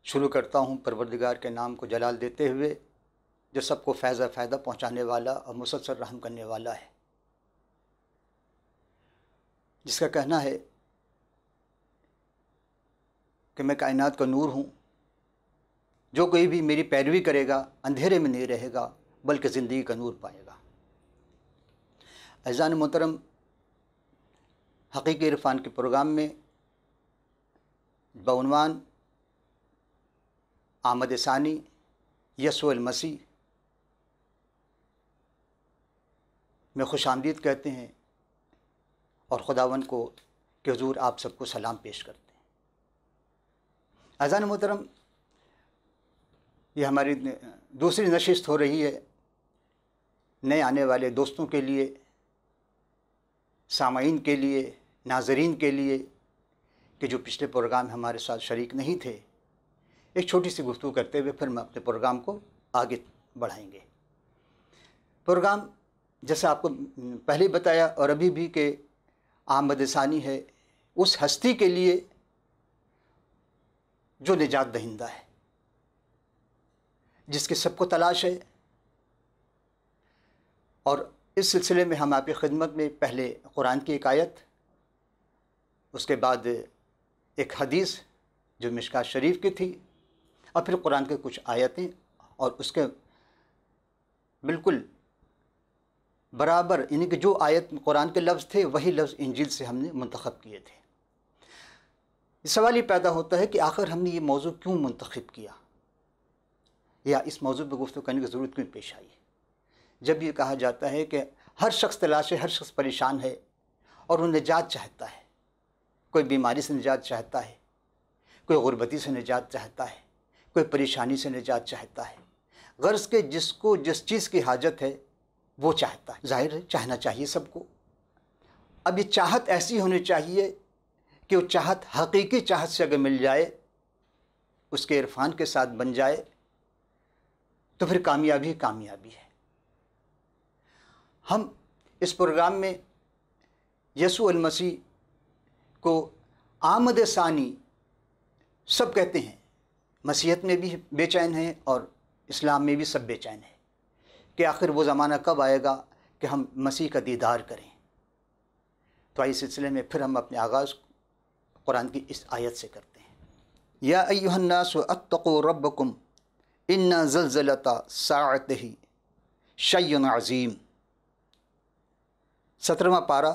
شروع کرتا ہوں پروردگار کے نام کو جلال دیتے ہوئے جو سب کو فیض فائدہ پہنچانے والا اور مسلسل رحم کرنے والا ہے، جس کا کہنا ہے کہ میں کائنات کا نور ہوں، جو کوئی بھی میری پیروی کرے گا اندھیرے میں نہیں رہے گا بلکہ زندگی کا نور پائے گا۔ عزیزان محترم، حقیقی عرفان کے پروگرام میں بعنوان آمد ثانی یسوع المسیح میں خوش آمدید کہتے ہیں اور خداوند کو کہ حضور آپ سب کو سلام پیش کرتے ہیں۔ عزیزان محترم، یہ ہماری دوسری نشست ہو رہی ہے نئے آنے والے دوستوں کے لیے، سامعین کے لیے، ناظرین کے لیے کہ جو پچھلے پروگرام ہمارے ساتھ شریک نہیں تھے۔ ایک چھوٹی سی گفتگو کرتے ہوئے پھر ہم اپنے پروگرام کو آگے بڑھائیں گے۔ پروگرام جیسا آپ کو پہلے بتایا اور ابھی بھی کہ آمد ثانی ہے اس ہستی کے لیے جو نجات دہندہ ہے، جس کی سب کو تلاش ہے، اور اس سلسلے میں ہم آپ کی خدمت میں پہلے قرآن کی ایک آیت، اس کے بعد ایک حدیث جو مشکات شریف کی تھی، اور پھر قرآن کے کچھ آیتیں، اور اس کے بالکل برابر یعنی کہ جو آیت قرآن کے لفظ تھے وہی لفظ انجیل سے ہم نے منتخب کیے تھے۔ سوال یہ پیدا ہوتا ہے کہ آخر ہم نے یہ موضوع کیوں منتخب کیا، یا اس موضوع پہ گفتگو کرنے کی ضرورت کیوں پیش آئی؟ جب یہ کہا جاتا ہے کہ ہر شخص تلاش ہے، ہر شخص پریشان ہے اور وہ نجات چاہتا ہے، کوئی بیماری سے نجات چاہتا ہے، کوئی غربتی سے نجات چاہتا ہے، کوئی پریشانی سے نجات چاہتا ہے، غرض کہ جس کو جس چیز کی حاجت ہے وہ چاہتا ہے۔ ظاہر ہے چاہنا چاہیے سب کو۔ اب یہ چاہت ایسی ہونی چاہیے کہ وہ چاہت حقیقی چاہت سے اگر مل جائے، اس کے عرفان کے ساتھ بن جائے، تو پھر کامیابی کامیابی ہے۔ ہم اس پروگرام میں یسوع المسیح کو آمد ثانی سب کہتے ہیں، مسیحیت میں بھی بے چین ہیں اور اسلام میں بھی سب بے چین ہیں کہ آخر وہ زمانہ کب آئے گا کہ ہم مسیح کا دیدار کریں۔ تو اس سلسلے میں پھر ہم اپنے آغاز قرآن کی اس آیت سے کرتے ہیں۔ یا ایھا الناس اتقوا ربکم ان زلزلۃ الساعۃ شیء عظیم۔ 17واں پارہ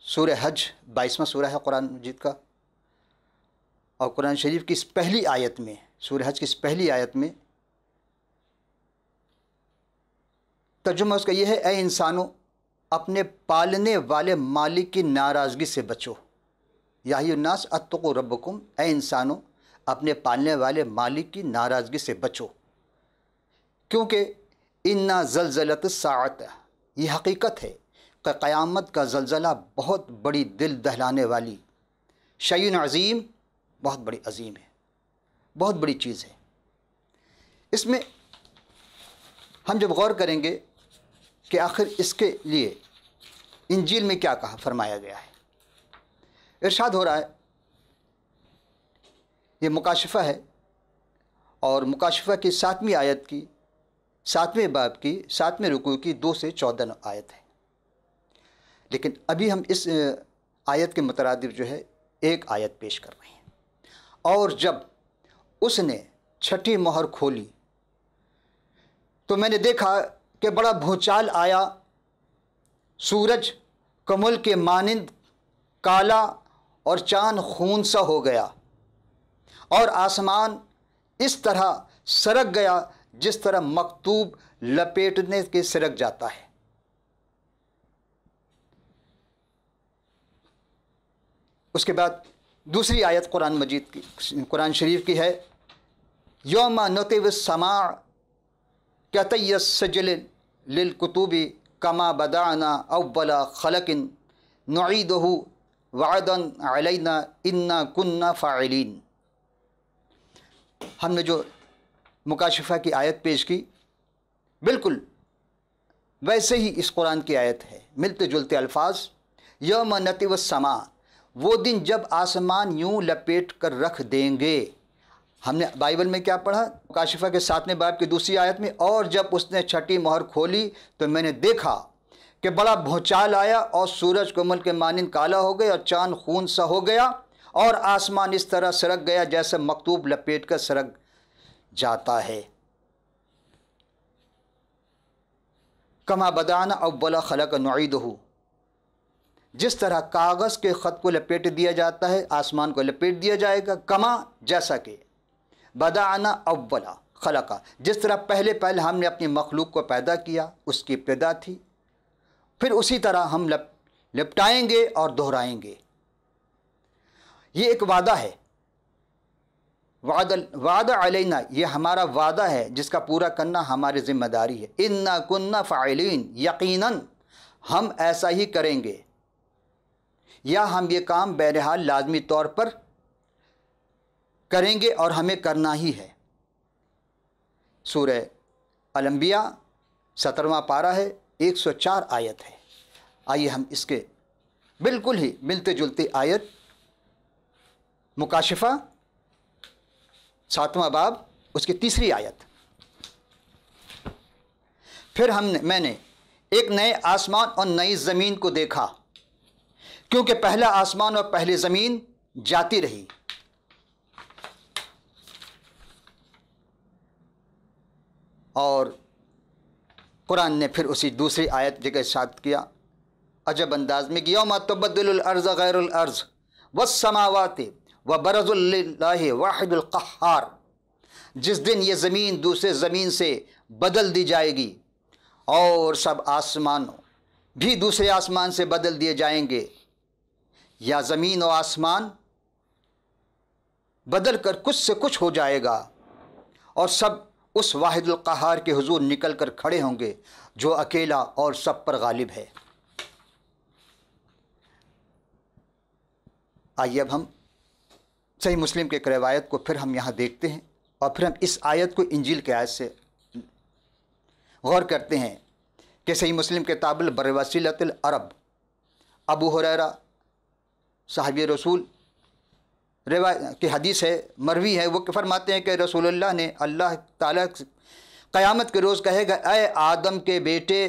سورہ حج، 22واں سورہ ہے قرآن مجید کا، اور قرآن شریف کی اس پہلی آیت میں، سورہ حج کی اس پہلی آیت میں ترجمہ اس کا یہ ہے، اے انسانوں اپنے پالنے والے مالک کی ناراضگی سے بچو۔ یا ایھا الناس اتقوا ربکم، اے انسانوں اپنے پالنے والے مالک کی ناراضگی سے بچو، کیونکہ انا زلزلۃ الساعۃ، یہ حقیقت ہے کہ قیامت کا زلزلہ بہت بڑی دل دہلانے والی، شیء عظیم، بہت بڑی عظیم ہے، بہت بڑی چیز ہے۔ اس میں ہم جب غور کریں گے کہ آخر اس کے لیے انجیل میں کیا کہا فرمایا گیا ہے، ارشاد ہو رہا ہے، یہ مکاشفہ ہے، اور مکاشفہ کی 7ویں آیت کی 7ویں باب کی 7ویں رکوع کی 2 سے 14 آیت ہے، لیکن ابھی ہم اس آیت کے مترادف جو ہے ایک آیت پیش کر رہے ہیں۔ اور جب اس نے 6ٹھی مہر کھولی تو میں نے دیکھا کہ بڑا بھونچال آیا، سورج کمل کے مانند کالا اور چاند خون سا ہو گیا، اور آسمان اس طرح سرک گیا جس طرح مکتوب لپیٹنے کے سرک جاتا ہے۔ اس کے بعد دوسری آیت قرآن مجید کی، قرآن شریف کی ہے، یوم نطوی السماء کطی السجل للکتب کما بدأنا اول خلق نعیدہ وعدا علینا انا کنا فاعلین۔ ہم نے جو مکاشفہ کی آیت پیش کی بالکل ویسے ہی اس قرآن کی آیت ہے، ملتے جلتے الفاظ، یوم نطوی السماء، وہ دن جب آسمان یوں لپیٹ کر رکھ دیں گے، ہم نے بائبل میں کیا پڑھا؟ مکاشفہ کے 7ویں باب کی دوسری آیت میں، اور جب اس نے چھٹی مہر کھولی تو میں نے دیکھا کہ بڑا بھونچال آیا اور سورج کمل کے مانند کالا ہو گیا اور چاند خون سا ہو گیا اور آسمان اس طرح سرک گیا جیسے مکتوب لپیٹ کر سرک جاتا ہے۔ کما بدانا اول خلق نعیدہ، جس طرح کاغذ کے خط کو لپیٹ دیا جاتا ہے آسمان کو لپیٹ دیا جائے گا، کما جیسا کہ، بدانا اولا خلقا جس طرح پہلے ہم نے اپنی مخلوق کو پیدا کیا، اس کی ابتدا تھی، پھر اسی طرح ہم لپٹائیں گے اور دہرائیں گے۔ یہ ایک وعدہ ہے، وعدہ علینا، یہ ہمارا وعدہ ہے جس کا پورا کرنا ہماری ذمہ داری ہے۔ انا کننا فاعلین، یقیناً ہم ایسا ہی کریں گے، یا ہم یہ کام بہرحال لازمی طور پر کریں گے اور ہمیں کرنا ہی ہے۔ سورہ الانبیاء 17واں پارہ ہے، 104 آیت ہے۔ آئیے ہم اس کے بالکل ہی ملتے جلتے آیت مکاشفہ 7واں باب اس کی تیسری آیت۔ پھر میں نے ایک نئے آسمان اور نئی زمین کو دیکھا، کیونکہ پہلا آسمان اور پہلی زمین جاتی رہی، اور قرآن نے پھر اسی دوسری آیت جگہ ارشاد کیا عجب انداز میں، یوم تبدل الارض غیر الارض والسماوات وبرزوا للہ واحد القہار، جس دن یہ زمین دوسرے زمین سے بدل دی جائے گی اور سب آسمان بھی دوسرے آسمان سے بدل دیے جائیں گے، یا زمین و آسمان بدل کر کچھ سے کچھ ہو جائے گا اور سب اس واحد القہار کے حضور نکل کر کھڑے ہوں گے جو اکیلا اور سب پر غالب ہے۔ آئیے اب ہم صحیح مسلم کے ایک روایت کو پھر ہم یہاں دیکھتے ہیں، اور پھر ہم اس آیت کو انجیل کے آیت سے غور کرتے ہیں کہ صحیح مسلم کتاب البروسیلۃ العرب، ابو ہریرہ صحابی رسول روایت کی حدیث ہے، مروی ہے، وہ فرماتے ہیں کہ رسول اللہ نے اللہ تعالیٰ قیامت کے روز کہے گا، اے آدم کے بیٹے،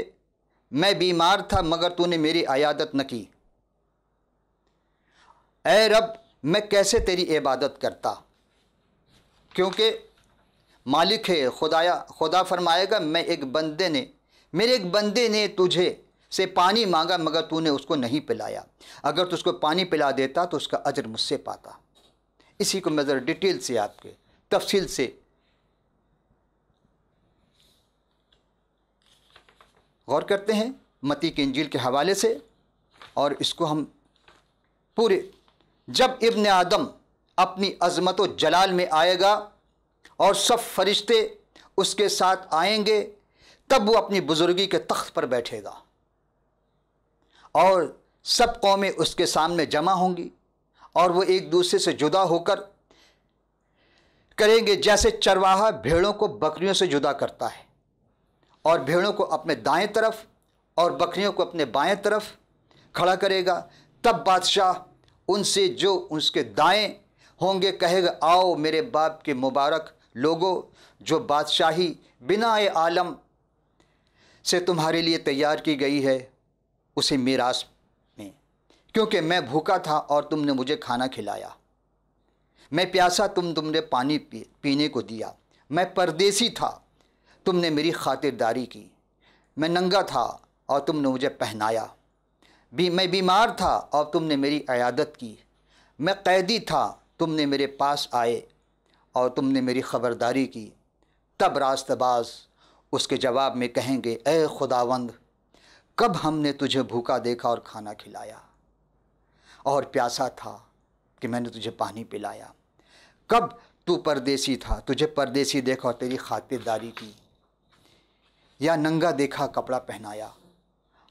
میں بیمار تھا مگر تو نے میری عیادت نہ کی، اے رب میں کیسے تیری عبادت کرتا، کیونکہ مالک ہے خدا فرمائے گا میرے ایک بندے نے تجھے سے پانی مانگا مگر تو نے اس کو نہیں پلایا، اگر تو اس کو پانی پلا دیتا تو اس کا اجر مجھ سے پاتا۔ اسی کو میں ذرا ڈیٹیل سے آپ کے تفصیل سے غور کرتے ہیں متی کی انجیل کے حوالے سے، اور اس کو ہم پورے، جب ابن آدم اپنی عظمت و جلال میں آئے گا اور سب فرشتے اس کے ساتھ آئیں گے، تب وہ اپنی بزرگی کے تخت پر بیٹھے گا اور سب قومیں اس کے سامنے جمع ہوں گی، اور وہ ایک دوسرے سے جدا ہو کر کریں گے جیسے چرواہا بھیڑوں کو بکریوں سے جدا کرتا ہے، اور بھیڑوں کو اپنے دائیں طرف اور بکریوں کو اپنے بائیں طرف کھڑا کرے گا۔ تب بادشاہ ان سے جو اس کے دائیں ہوں گے کہے گا، آؤ میرے باپ کے مبارک لوگو، جو بادشاہی بنا عالم سے تمہارے لیے تیار کی گئی ہے اسے میراث میں، کیونکہ میں بھوکا تھا اور تم نے مجھے کھانا کھلایا، میں پیاسا تم نے پانی پینے کو دیا، میں پردیسی تھا تم نے میری خاطرداری کی، میں ننگا تھا اور تم نے مجھے پہنایا، میں بیمار تھا اور تم نے میری عیادت کی، میں قیدی تھا تم نے میرے پاس آئے اور تم نے میری خبرداری کی۔ تب راست باز اس کے جواب میں کہیں گے، اے خداوند، کب ہم نے تجھے بھوکا دیکھا اور کھانا کھلایا، اور پیاسا تھا کہ میں نے تجھے پانی پلایا، کب تو پردیسی تھا تجھے پردیسی دیکھا اور تیری خاطرداری کی، یا ننگا دیکھا کپڑا پہنایا،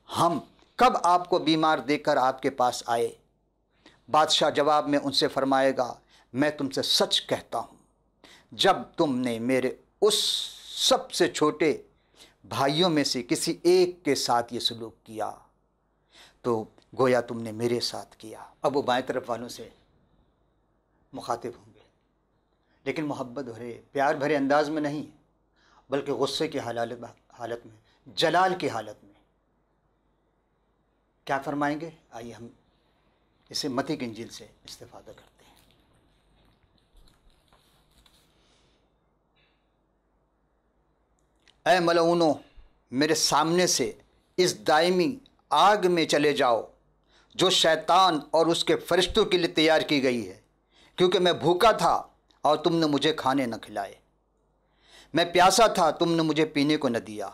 ہم کب آپ کو بیمار دیکھ کر آپ کے پاس آئے؟ بادشاہ جواب میں ان سے فرمائے گا، میں تم سے سچ کہتا ہوں، جب تم نے میرے اس سب سے چھوٹے بھائیوں میں سے کسی ایک کے ساتھ یہ سلوک کیا تو گویا تم نے میرے ساتھ کیا۔ اب وہ بائیں طرف والوں سے مخاطب ہوں گے، لیکن محبت بھرے پیار بھرے انداز میں نہیں، بلکہ غصے کی حالت میں، جلال کی حالت میں کیا فرمائیں گے؟ آئیے ہم اسے متی کی انجیل سے استفادہ کرتے ہیں۔ اے ملعونو، میرے سامنے سے اس دائمی آگ میں چلے جاؤ جو شیطان اور اس کے فرشتوں کے لیے تیار کی گئی ہے، کیونکہ میں بھوکا تھا اور تم نے مجھے کھانے نہ کھلائے، میں پیاسا تھا تم نے مجھے پینے کو نہ دیا،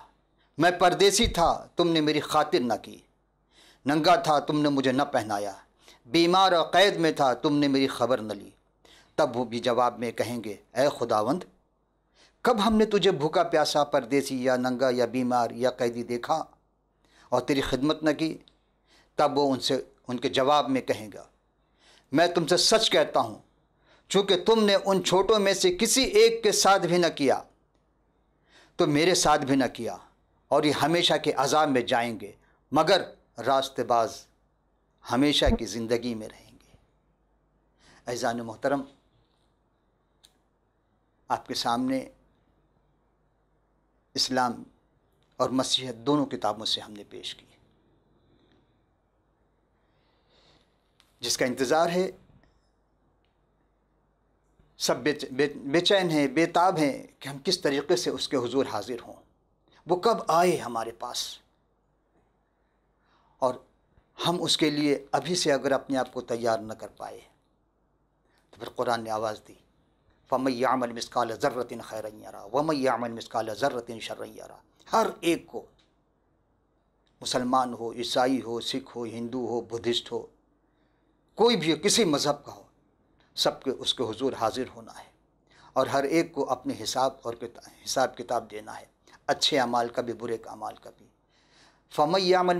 میں پردیسی تھا تم نے میری خاطر نہ کی، ننگا تھا تم نے مجھے نہ پہنایا، بیمار اور قید میں تھا تم نے میری خبر نہ لی۔ تب وہ بھی جواب میں کہیں گے، اے خداوند، کب ہم نے تجھے بھوکا پیاسا، پردیسی یا ننگا یا بیمار یا قیدی دیکھا اور تیری خدمت نہ کی؟ تب وہ ان کے جواب میں کہیں گا، میں تم سے سچ کہتا ہوں، چونکہ تم نے ان چھوٹوں میں سے کسی ایک کے ساتھ بھی نہ کیا تو میرے ساتھ بھی نہ کیا، اور یہ ہمیشہ کے عذاب میں جائیں گے، مگر راست باز ہمیشہ کی زندگی میں رہیں گے۔ عزیزان محترم، آپ کے سامنے اسلام اور مسیحیت دونوں کتابوں سے ہم نے پیش کی، جس کا انتظار ہے، سب بے چین ہیں، بے تاب ہیں کہ ہم کس طریقے سے اس کے حضور حاضر ہوں، وہ کب آئے ہمارے پاس، اور ہم اس کے لیے ابھی سے اگر اپنے آپ کو تیار نہ کر پائے تو پھر قرآن نے آواز دی، فَمَن يَعْمَلْ مِثْقَالَ ذَرَّةٍ خَيْرًا يَرَهُ وَمَن يَعْمَلْ مِثْقَالَ ذَرَّةٍ شَرًّا يَرَهُ۔ ہر ایک کو، مسلمان ہو، عیسائی ہو، سکھ ہو، ہندو ہو، بدھسٹ ہو، کوئی بھی ہو، کسی مذہب کا ہو، سب کے اس کے حضور حاضر ہونا ہے، اور ہر ایک کو اپنے حساب کتاب دینا ہے، اچھے اعمال کا بھی، برے اعمال کا بھی۔ فَمَن يَعْمَلْ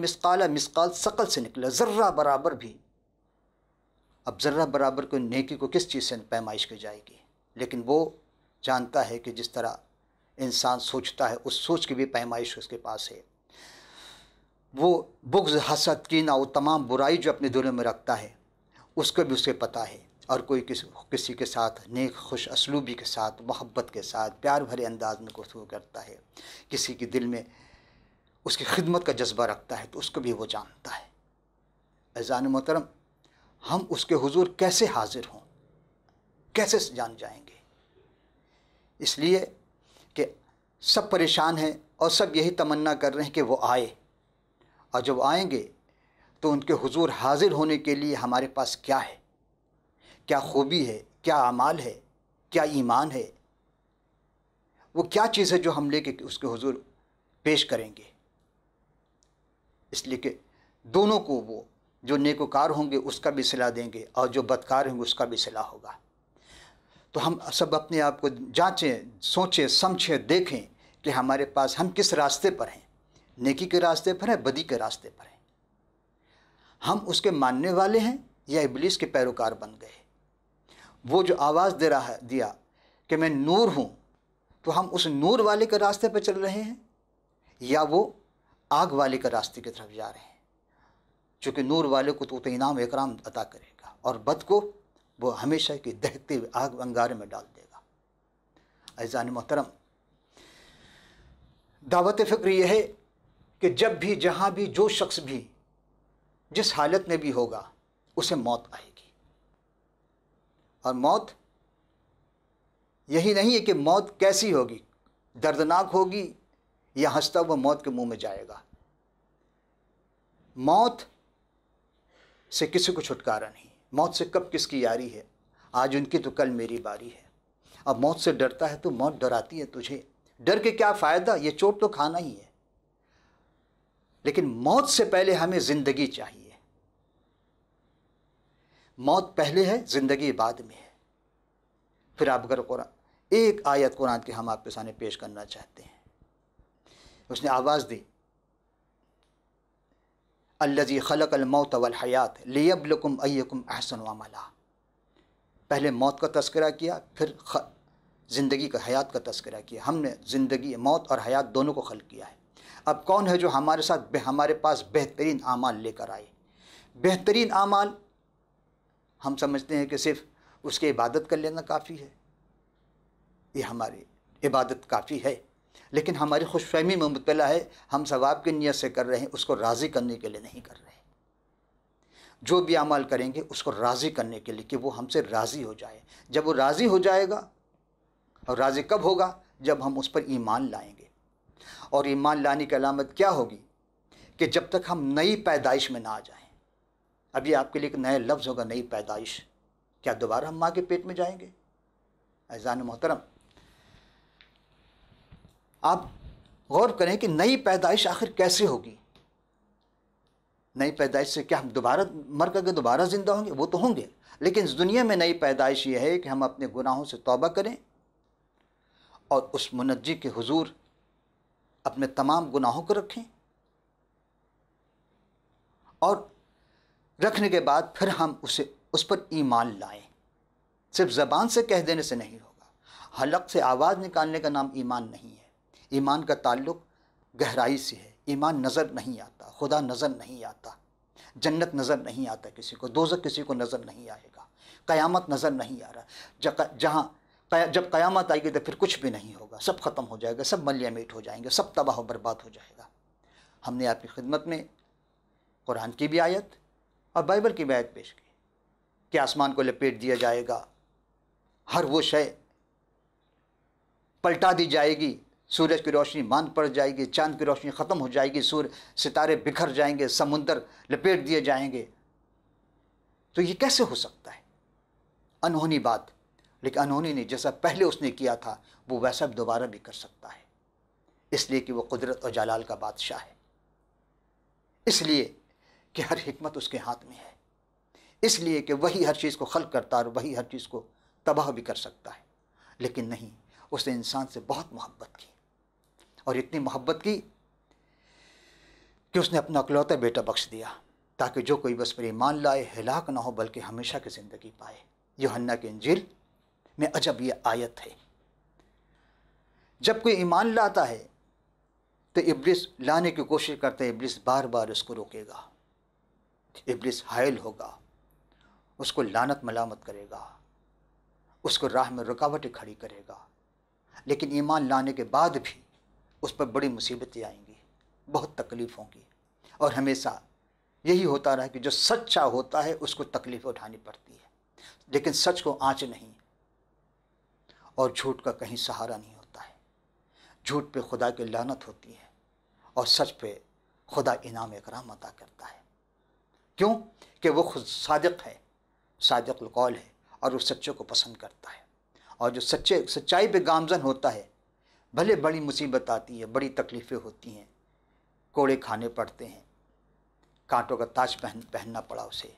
مثقال ثقل سے نکلا، ذرہ برابر بھی۔ اب ذرہ برابر کو نیکی کو کس چیز سے پیمائش کی جائے گی؟ لیکن وہ جانتا ہے کہ جس طرح انسان سوچتا ہے، اس سوچ کی بھی پیمائش اس کے پاس ہے۔ وہ بغض، حسد، کینہ، وہ تمام برائی جو اپنے دلوں میں رکھتا ہے، اس کو بھی اسے پتہ ہے، اور کوئی کسی کے ساتھ نیک خوش اسلوبی کے ساتھ، محبت کے ساتھ، پیار بھرے انداز میں گفتگو کرتا ہے، کسی کے دل میں اس کی خدمت کا جذبہ رکھتا ہے، تو اس کو بھی وہ جانتا ہے۔ عزیزان محترم، ہم اس کے حضور کیسے حاضر ہوں، کیسے جان جائیں گے؟ اس لیے کہ سب پریشان ہیں اور سب یہی تمنا کر رہے ہیں کہ وہ آئے، اور جب آئیں گے تو ان کے حضور حاضر ہونے کے لیے ہمارے پاس کیا ہے، کیا خوبی ہے، کیا اعمال ہے، کیا ایمان ہے، وہ کیا چیز ہے جو ہم لے کے اس کے حضور پیش کریں گے۔ اس لیے کہ دونوں کو، وہ جو نیکوکار ہوں گے اس کا بھی صلہ دیں گے، اور جو بدکار ہوں گے اس کا بھی صلہ ہوگا۔ تو ہم سب اپنے آپ کو جانچیں، سوچیں، سمجھیں، دیکھیں کہ ہمارے پاس ہم کس راستے پر ہیں، نیکی کے راستے پر ہیں، بدی کے راستے پر ہیں، ہم اس کے ماننے والے ہیں یا ابلیس کے پیروکار بن گئے۔ وہ جو آواز دیا کہ میں نور ہوں، تو ہم اس نور والے کے راستے پہ چل رہے ہیں یا وہ آگ والے کے راستے کی طرف جا رہے ہیں؟ چونکہ نور والے کو تو انعام و اکرام عطا کرے گا، اور بد کو وہ ہمیشہ کی دہتے ہوئے آگ انگارے میں ڈال دے گا۔ عزیزان محترم، دعوت فکر یہ ہے کہ جب بھی، جہاں بھی، جو شخص بھی جس حالت میں بھی ہوگا، اسے موت آئے گی، اور موت یہی نہیں ہے کہ موت کیسی ہوگی، دردناک ہوگی یا ہنستا ہوا موت کے منہ میں جائے گا۔ موت سے کسی کو چھٹکارا نہیں، موت سے کب کس کی یاری ہے، آج ان کی تو کل میری باری ہے۔ اب موت سے ڈرتا ہے تو موت ڈراتی ہے تجھے، ڈر کے کیا فائدہ، یہ چوٹ تو کھانا ہی ہے۔ لیکن موت سے پہلے ہمیں زندگی چاہیے، موت پہلے ہے، زندگی بعد میں ہے۔ پھر آپ اگر ایک آیت قرآن کی ہم آپ کے سامنے پیش کرنا چاہتے ہیں، اس نے آواز دی، الذی خلق الموت والحیات لیبلوکم ایکم احسن عملا۔ پہلے موت کا تذکرہ کیا، پھر زندگی کا، حیات کا تذکرہ کیا۔ ہم نے زندگی، موت اور حیات دونوں کو خلق کیا ہے۔ اب کون ہے جو ہمارے ساتھ، ہمارے پاس بہترین اعمال لے کر آئے؟ بہترین اعمال ہم سمجھتے ہیں کہ صرف اس کی عبادت کر لینا کافی ہے، یہ ہماری عبادت کافی ہے، لیکن ہماری خوش فہمی میں مبتلا ہے، ہم ثواب کی نیت سے کر رہے ہیں، اس کو راضی کرنے کے لیے نہیں کر رہے۔ جو بھی عمل کریں گے اس کو راضی کرنے کے لیے کہ وہ ہم سے راضی ہو جائے۔ جب وہ راضی ہو جائے گا، اور راضی کب ہوگا؟ جب ہم اس پر ایمان لائیں گے۔ اور ایمان لانے کی علامت کیا ہوگی؟ کہ جب تک ہم نئی پیدائش میں نہ آ جائیں۔ ابھی آپ کے لیے ایک نیا لفظ ہوگا، نئی پیدائش۔ کیا دوبارہ ہم ماں کے پیٹ میں جائیں گے؟ عزیزان محترم، آپ غور کریں کہ نئی پیدائش آخر کیسے ہوگی؟ نئی پیدائش سے کیا ہم دوبارہ مر کر کے دوبارہ زندہ ہوں گے؟ وہ تو ہوں گے، لیکن اس دنیا میں نئی پیدائش یہ ہے کہ ہم اپنے گناہوں سے توبہ کریں اور اس منجی کے حضور اپنے تمام گناہوں کو رکھیں، اور رکھنے کے بعد پھر ہم اس پر ایمان لائیں۔ صرف زبان سے کہہ دینے سے نہیں ہوگا، حلق سے آواز نکالنے کا نام ایمان نہیں ہے۔ ایمان کا تعلق گہرائی سے ہے۔ ایمان نظر نہیں آتا، خدا نظر نہیں آتا، جنت نظر نہیں آتا کسی کو، دوزخ کسی کو نظر نہیں آئے گا، قیامت نظر نہیں آ رہا۔ جب قیامت آئے گی تو پھر کچھ بھی نہیں ہوگا، سب ختم ہو جائے گا، سب ملیہ میٹ ہو جائیں گے، سب تباہ و برباد ہو جائے گا۔ ہم نے آپ کی خدمت میں قرآن کی بھی آیت اور بائبل کی بھی آیت پیش کی کہ آسمان کو لپیٹ دیا جائے گا، ہر وہ شے پلٹا دی جائے گی، سورج کی روشنی ماند پڑ جائے گی، چاند کی روشنی ختم ہو جائے گی، ستارے بکھر جائیں گے، سمندر لپیٹ دیے جائیں گے۔ تو یہ کیسے ہو سکتا ہے؟ انہونی بات، لیکن انہونی نہیں، جیسا پہلے اس نے کیا تھا وہ ویسا دوبارہ بھی کر سکتا ہے، اس لیے کہ وہ قدرت اور جلال کا بادشاہ ہے، اس لیے کہ ہر حکمت اس کے ہاتھ میں ہے، اس لیے کہ وہی ہر چیز کو خلق کرتا ہے اور وہی ہر چیز کو تباہ بھی کر سکتا ہے۔ لیکن نہیں، اس نے انسان سے بہت محبت کی، اور اتنی محبت کی کہ اس نے اپنا اکلوتا بیٹا بخش دیا، تاکہ جو کوئی بس پر ایمان لائے ہلاک نہ ہو بلکہ ہمیشہ کی زندگی پائے۔ یوحنا کی انجیل میں عجب یہ آیت ہے۔ جب کوئی ایمان لاتا ہے تو ابلیس لانے کی کوشش کرتا ہے، ابلیس بار بار اس کو روکے گا، ابلیس حائل ہوگا، اس کو لعنت ملامت کرے گا، اس کو راہ میں رکاوٹیں کھڑی کرے گا۔ لیکن ایمان لانے کے بعد بھی اس پر بڑی مصیبتیں آئیں گی، بہت تکلیف ہوں گی، اور ہمیشہ یہی ہوتا رہا کہ جو سچا ہوتا ہے اس کو تکلیف اٹھانی پڑتی ہے، لیکن سچ کو آنچ نہیں، اور جھوٹ کا کہیں سہارا نہیں ہوتا ہے۔ جھوٹ پہ خدا کی لعنت ہوتی ہے، اور سچ پہ خدا انعام اکرام عطا کرتا ہے۔ کیوں؟ کہ وہ خود صادق ہے، صادق القول ہے، اور وہ سچوں کو پسند کرتا ہے۔ اور جو سچائی پہ گامزن ہوتا ہے، بھلے بڑی مصیبت آتی ہے، بڑی تکلیفیں ہوتی ہیں، کوڑے کھانے پڑتے ہیں، کانٹوں کا تاج پہننا پڑا اسے،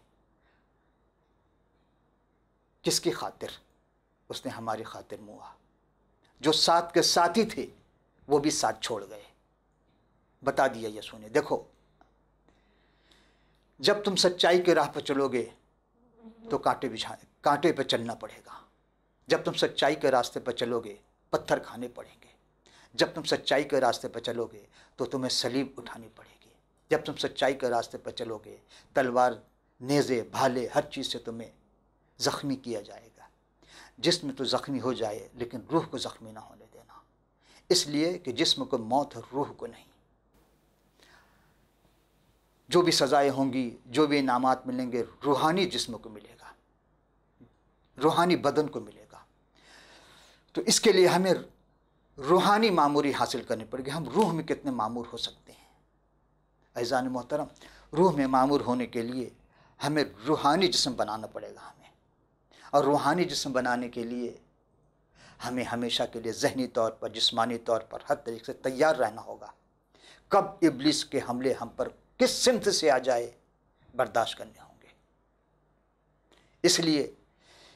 کس کی خاطر؟ اس نے ہماری خاطر موا۔ جو ساتھ کے ساتھی تھے وہ بھی ساتھ چھوڑ گئے۔ بتا دیا یسوع نے، دیکھو جب تم سچائی کے راہ پر چلو گے تو کانٹے پہ چلنا پڑے گا، جب تم سچائی کے راستے پر چلو گے پتھر کھانے پڑیں گے، جب تم سچائی کے راستے پر چلو گے تو تمہیں صلیب اٹھانی پڑے گی، جب تم سچائی کے راستے پر چلو گے تلوار، نیزے، بھالے، ہر چیز سے تمہیں زخمی کیا جائے گا۔ جسم تو زخمی ہو جائے لیکن روح کو زخمی نہ ہونے دینا، اس لیے کہ جسم کو موت ہے، روح کو نہیں۔ جو بھی سزائیں ہوں گی، جو بھی انعامات ملیں گے، روحانی جسم کو ملے گا، روحانی بدن کو ملے گا۔ تو اس کے لیے ہمیں روحانی معموری حاصل کرنی پڑے گی۔ ہم روح میں کتنے معمور ہو سکتے ہیں؟ عزیزان محترم، روح میں معمور ہونے کے لیے ہمیں روحانی جسم بنانا پڑے گا ہمیں، اور روحانی جسم بنانے کے لیے ہمیں ہمیشہ کے لیے ذہنی طور پر، جسمانی طور پر ہر طریقے سے تیار رہنا ہوگا۔ کب ابلیس کے حملے ہم پر کس سمت سے آ جائے، برداشت کرنے ہوں گے۔ اس لیے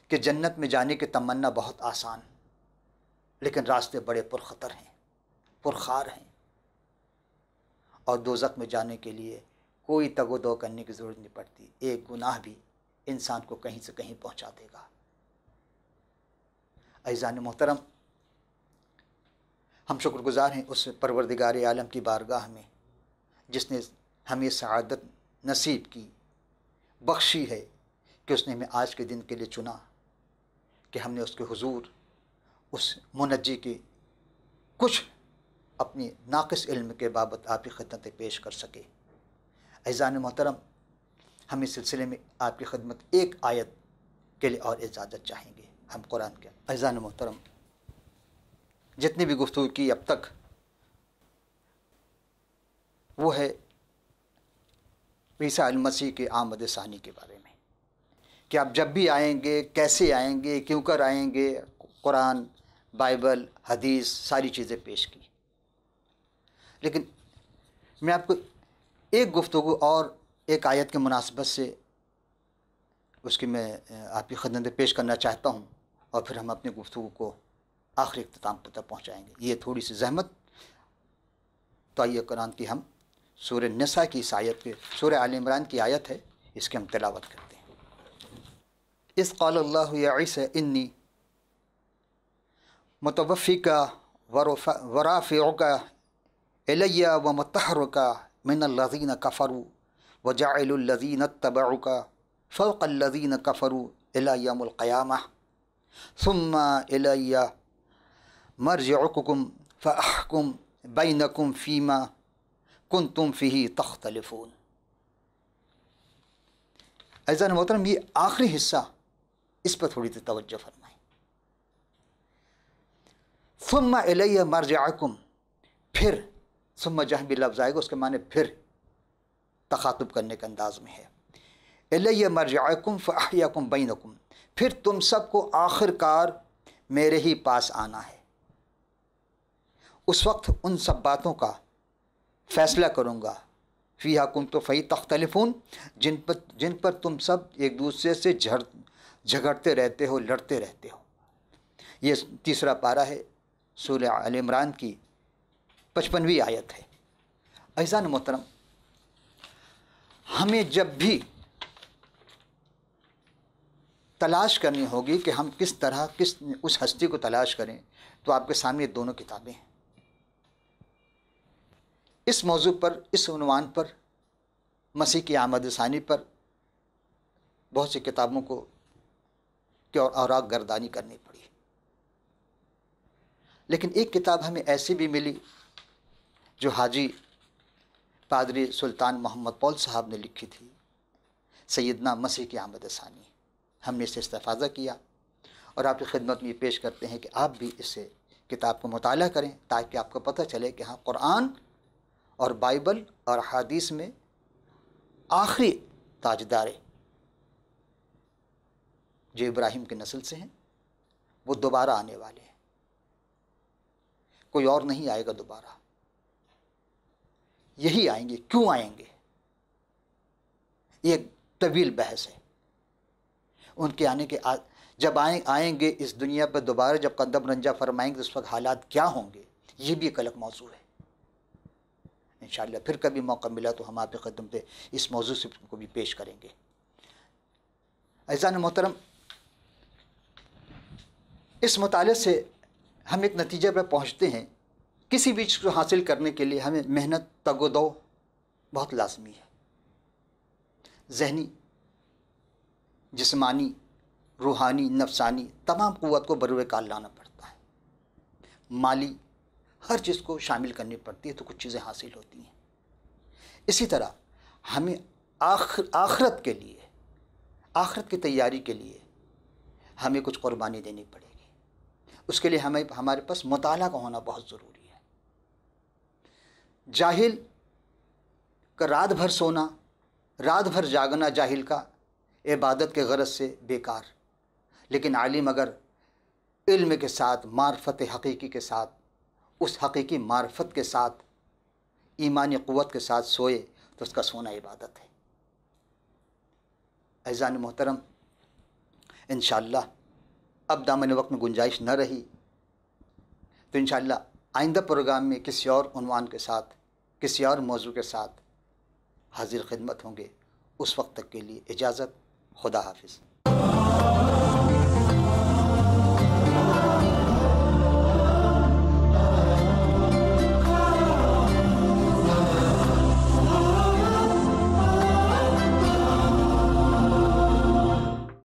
کہ جنت میں جانے کی تمنا بہت آسان، لیکن راستے بڑے پرخطر ہیں، پرخار ہیں، اور دوزخ میں جانے کے لیے کوئی تگ و دو کرنے کی ضرورت نہیں پڑتی۔ ایک گناہ بھی انسان کو کہیں سے کہیں پہنچا دے گا۔ عزیزان محترم، ہم شکر گزار ہیں اس پروردگار عالم کی بارگاہ میں جس نے ہمیں سعادت نصیب کی، بخشی ہے کہ اس نے ہمیں آج کے دن کے لیے چنا، کہ ہم نے اس کے حضور اس منجی کی کچھ اپنی ناقص علم کے بابت آپ کی خدمت پیش کر سکے۔ عزیزان محترم، ہم اس سلسلے میں آپ کی خدمت ایک آیت کے لیے اور اجازت چاہیں گے، ہم قرآن کے۔ عزیزان محترم، جتنی بھی گفتگو کی اب تک وہ ہے عیسیٰ المسیح کے آمد ثانی کے بارے میں، کہ آپ جب بھی آئیں گے، کیسے آئیں گے، کیوں کر آئیں گے۔ قرآن، بائبل، حدیث، ساری چیزیں پیش کی، لیکن میں آپ کو ایک گفتگو اور ایک آیت کے مناسبت سے اس کی میں آپ کی خدمت میں پیش کرنا چاہتا ہوں، اور پھر ہم اپنی گفتگو کو آخری اختتام تک پہنچائیں گے۔ یہ تھوڑی سی زحمت تو آئیے قرآن کی ہم سورہ نساء کی اس آیت کے، سورہ آل عمران کی آیت ہے، اس کی ہم تلاوت کرتے ہیں۔ اذ قال اللہ یا عیسی انی متوفیک ورافعک الی ومطہرک من الذین کفروا وجاعل الذین اتبعوک فوق الذین کفروا الی یوم القیامہ ثم الی مرجعکم فاحکم بینکم فیما کنتم فیہ تختلفون۔ عزیزان محترم، یہ آخری حصہ، اس پر تھوڑی سی توجہ فرمائیں۔ ثم الی مرجعکم، پھر، ثم جہاں بھی لفظ آئے گا اس کے معنی پھر تخاطب کرنے کے انداز میں ہے۔ الی مرجعکم فاحیاکم بینکم، پھر تم سب کو آخر کار میرے ہی پاس آنا ہے۔ اس وقت ان سب باتوں کا فیصلہ کروں گا، فیہا کنتم فیہ تختلفون، جن پر تم سب ایک دوسرے سے جھگڑتے رہتے ہو، لڑتے رہتے ہو۔ یہ تیسرا پارہ ہے، سورہ آل عمران کی 55ویں آیت ہے۔ عزیزان محترم، ہمیں جب بھی تلاش کرنی ہوگی کہ ہم کس طرح اس ہستی کو تلاش کریں، تو آپ کے سامنے دونوں کتابیں ہیں۔ اس موضوع پر، اس عنوان پر، مسیح کی آمد ثانی پر بہت سی کتابوں کو کی اوراق گردانی کرنی پڑی، لیکن ایک کتاب ہمیں ایسی بھی ملی جو حاجی پادری سلطان محمد پول صاحب نے لکھی تھی، سیدنا مسیح کی آمد ثانی۔ ہم نے اس سے استفادہ کیا اور آپ کی خدمت میں یہ پیش کرتے ہیں کہ آپ بھی اس کتاب کو مطالعہ کریں، تاکہ آپ کو پتہ چلے کہ ہاں، قرآن اور بائبل اور حدیث میں آخری تاجدار جو ابراہیم کی نسل سے ہیں، وہ دوبارہ آنے والے ہیں، کوئی اور نہیں آئے گا دوبارہ، یہی آئیں گے۔ کیوں آئیں گے؟ یہ ایک طویل بحث ہے۔ ان کے آنے کے جب آئیں گے اس دنیا پر دوبارہ، جب قدم رنجہ فرمائیں گے، اس وقت حالات کیا ہوں گے، یہ بھی ایک الگ موضوع ہے۔ انشاءاللہ پھر کبھی موقع ملا تو ہم آپ کی خدمت پہ اس موضوع سے کو بھی پیش کریں گے۔ عزیزان محترم، اس مطالعے سے ہم ایک نتیجے پر پہنچتے ہیں، کسی بھی چیز کو حاصل کرنے کے لیے ہمیں محنت، تگ و دو بہت لازمی ہے۔ ذہنی، جسمانی، روحانی، نفسانی تمام قوت کو بروئے کار لانا پڑتا ہے، مالی، ہر چیز کو شامل کرنی پڑتی ہے تو کچھ چیزیں حاصل ہوتی ہیں۔ اسی طرح ہمیں آخرت کے لیے، آخرت کی تیاری کے لیے ہمیں کچھ قربانی دینی پڑے گی۔ اس کے لیے ہمارے پاس مطالعہ کا ہونا بہت ضروری ہے۔ جاہل کا رات بھر سونا، رات بھر جاگنا جاہل کا عبادت کے غرض سے بیکار، لیکن عالم اگر علم کے ساتھ، معرفت حقیقی کے ساتھ، اس حقیقی معرفت کے ساتھ، ایمانی قوت کے ساتھ سوئے تو اس کا سونا عبادت ہے۔ عزیزان محترم، انشاءاللہ اب دامن وقت میں گنجائش نہ رہی تو انشاءاللہ آئندہ پروگرام میں کسی اور عنوان کے ساتھ، کسی اور موضوع کے ساتھ حاضر خدمت ہوں گے۔ اس وقت تک کے لیے اجازت، خدا حافظ۔